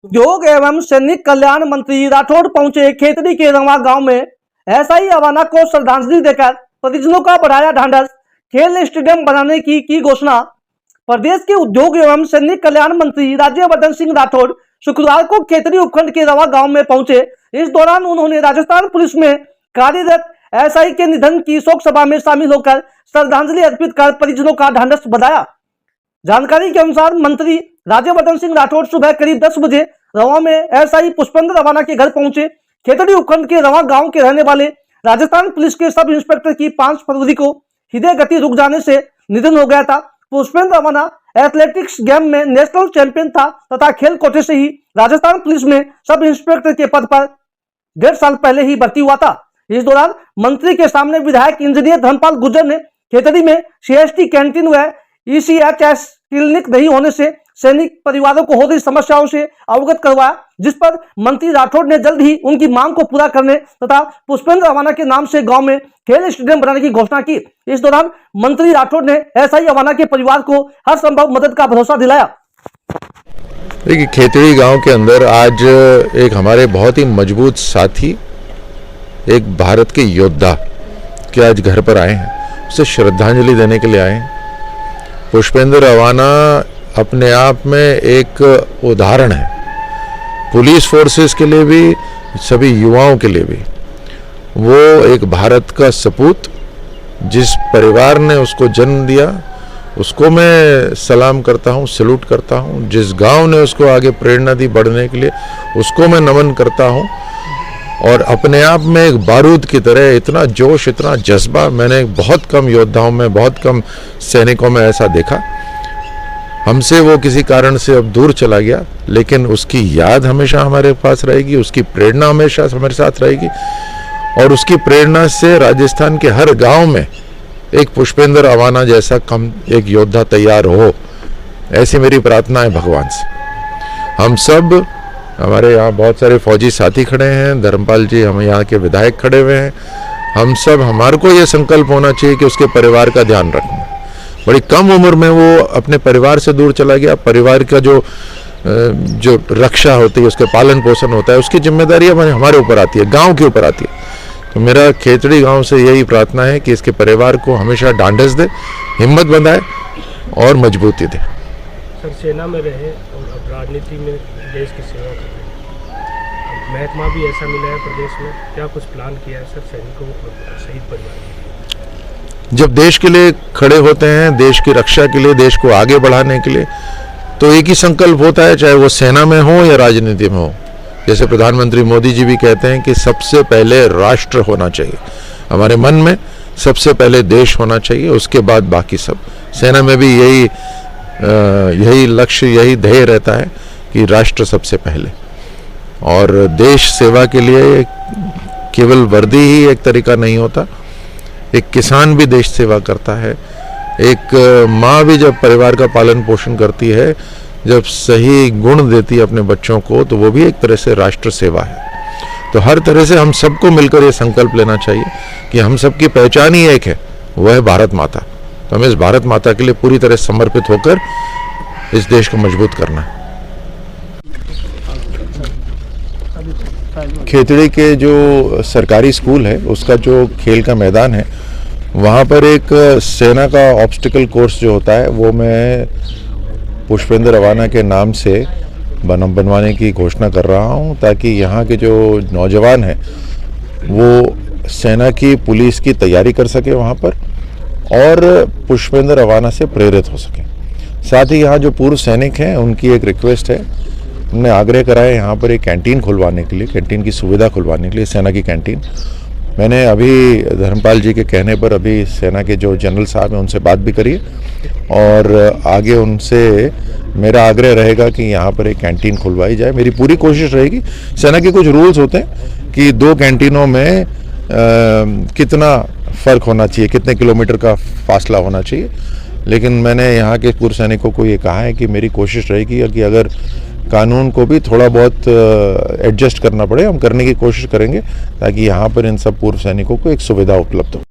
उद्योग एवं सैनिक कल्याण मंत्री राठौड़ पहुंचे खेतड़ी के रंवा गांव में। एसआई अवाना को श्रद्धांजलि देकर परिजनों का बढ़ाया ढांढस। खेल स्टेडियम बनाने की घोषणा। प्रदेश के उद्योग एवं सैनिक कल्याण मंत्री राज्यवर्धन सिंह राठौड़ शुक्रवार को खेतड़ी उपखंड के रंवा गांव में पहुंचे। इस दौरान उन्होंने राजस्थान पुलिस में कार्यरत एसआई के निधन की शोक सभा में शामिल होकर श्रद्धांजलि अर्पित कर परिजनों का ढांढस बंधाया। जानकारी के अनुसार मंत्री राज्यवर्धन सिंह राठौड़ सुबह करीब 10 बजे रवा में एसआई पुष्पेंद्र अवाना के घर पहुंचे। खेतड़ी उपखंड के रवा गांव के रहने वाले राजस्थान पुलिस के सब इंस्पेक्टर की 5 फरवरी को हृदय गति रुक जाने से निधन हो गया था। पुष्पेंद्र अवाना एथलेटिक्स गेम में नेशनल चैंपियन था तथा खेल कोटे से ही राजस्थान पुलिस में सब इंस्पेक्टर के पद पर 1.5 साल पहले ही भर्ती हुआ था। इस दौरान मंत्री के सामने विधायक इंजीनियर धर्मपाल गुर्जर ने खेतड़ी में सीएसटी कैंटीन व ईसीएचएस क्लिनिक नहीं होने से सैनिक परिवारों को हो रही समस्याओं से अवगत करवाया, जिस पर मंत्री राठौड़ ने जल्द ही उनकी मांग को पूरा करने तथा पुष्पेंद्र अवाना के नाम से गांव में खेल स्टेडियम बनाने की घोषणा की। इस दौरान मंत्री राठौड़ ने एसआई अवाना के परिवार को हर संभव मदद का भरोसा दिलाया। देखिए, खेतड़ी गांव के अंदर आज एक हमारे बहुत ही मजबूत साथी, एक भारत के योद्धा के आज घर पर आए हैं, उसे श्रद्धांजलि देने के लिए आए हैं। पुष्पेंद्र अवाना अपने आप में एक उदाहरण है, पुलिस फोर्सेस के लिए भी, सभी युवाओं के लिए भी। वो एक भारत का सपूत, जिस परिवार ने उसको जन्म दिया उसको मैं सलाम करता हूँ, सैल्यूट करता हूँ। जिस गांव ने उसको आगे प्रेरणा दी बढ़ने के लिए, उसको मैं नमन करता हूँ। और अपने आप में एक बारूद की तरह इतना जोश, इतना जज्बा मैंने बहुत कम योद्धाओं में, बहुत कम सैनिकों में ऐसा देखा। हमसे वो किसी कारण से अब दूर चला गया, लेकिन उसकी याद हमेशा हमारे पास रहेगी, उसकी प्रेरणा हमेशा हमारे साथ रहेगी। और उसकी प्रेरणा से राजस्थान के हर गांव में एक पुष्पेंद्र अवाना जैसा कम एक योद्धा तैयार हो, ऐसी मेरी प्रार्थना है भगवान से। हम सब, हमारे यहाँ बहुत सारे फौजी साथी खड़े हैं, धर्मपाल जी हम यहाँ के विधायक खड़े हुए हैं, हम सब, हमारे को ये संकल्प होना चाहिए कि उसके परिवार का ध्यान रखना। बड़ी कम उम्र में वो अपने परिवार से दूर चला गया। परिवार का जो रक्षा होती है, उसके पालन पोषण होता है, उसकी जिम्मेदारी हमारे ऊपर आती है, गांव के ऊपर आती है। तो मेरा खेतड़ी गांव से यही प्रार्थना है कि इसके परिवार को हमेशा ढांढस दे, हिम्मत बंधाए और मजबूती दे। सर, सेना में रहे और अब राजनीति में देश की सेवा कर रहे, महत्मा भी ऐसा मिला है प्रदेश में, क्या कुछ प्लान किया है सर सैनिकों और शहीद परिवार? जब देश के लिए खड़े होते हैं, देश की रक्षा के लिए, देश को आगे बढ़ाने के लिए, तो एक ही संकल्प होता है, चाहे वो सेना में हो या राजनीति में हो। जैसे प्रधानमंत्री मोदी जी भी कहते हैं कि सबसे पहले राष्ट्र होना चाहिए हमारे मन में, सबसे पहले देश होना चाहिए, उसके बाद बाकी सब। सेना में भी यही लक्ष्य, यही ध्येय रहता है कि राष्ट्र सबसे पहले। और देश सेवा के लिए केवल वर्दी ही एक तरीका नहीं होता, एक किसान भी देश सेवा करता है, एक माँ भी जब परिवार का पालन पोषण करती है, जब सही गुण देती है अपने बच्चों को, तो वो भी एक तरह से राष्ट्र सेवा है। तो हर तरह से हम सबको मिलकर ये संकल्प लेना चाहिए कि हम सबकी पहचान ही एक है, वह है भारत माता। तो हमें इस भारत माता के लिए पूरी तरह समर्पित होकर इस देश को मजबूत करना है। खेतड़ी के जो सरकारी स्कूल है, उसका जो खेल का मैदान है, वहाँ पर एक सेना का ऑब्स्टिकल कोर्स जो होता है, वो मैं पुष्पेंद्र अवाना के नाम से बनवाने की घोषणा कर रहा हूँ, ताकि यहाँ के जो नौजवान हैं वो सेना की, पुलिस की तैयारी कर सके वहाँ पर और पुष्पेंद्र अवाना से प्रेरित हो सके। साथ ही यहाँ जो पूर्व सैनिक हैं, उनकी एक रिक्वेस्ट है, हमने आग्रह करा है यहाँ पर एक कैंटीन खुलवाने के लिए, कैंटीन की सुविधा खुलवाने के लिए, सेना की कैंटीन। मैंने अभी धर्मपाल जी के कहने पर अभी सेना के जो जनरल साहब हैं उनसे बात भी करी और आगे उनसे मेरा आग्रह रहेगा कि यहाँ पर एक कैंटीन खुलवाई जाए। मेरी पूरी कोशिश रहेगी। सेना के कुछ रूल्स होते हैं कि 2 कैंटीनों में कितना फ़र्क होना चाहिए, कितने किलोमीटर का फासला होना चाहिए, लेकिन मैंने यहाँ के पूर्व सैनिकों को ये कहा है कि मेरी कोशिश रहेगी कि अगर कानून को भी थोड़ा बहुत एडजस्ट करना पड़े, हम करने की कोशिश करेंगे, ताकि यहाँ पर इन सब पूर्व सैनिकों को एक सुविधा उपलब्ध हो।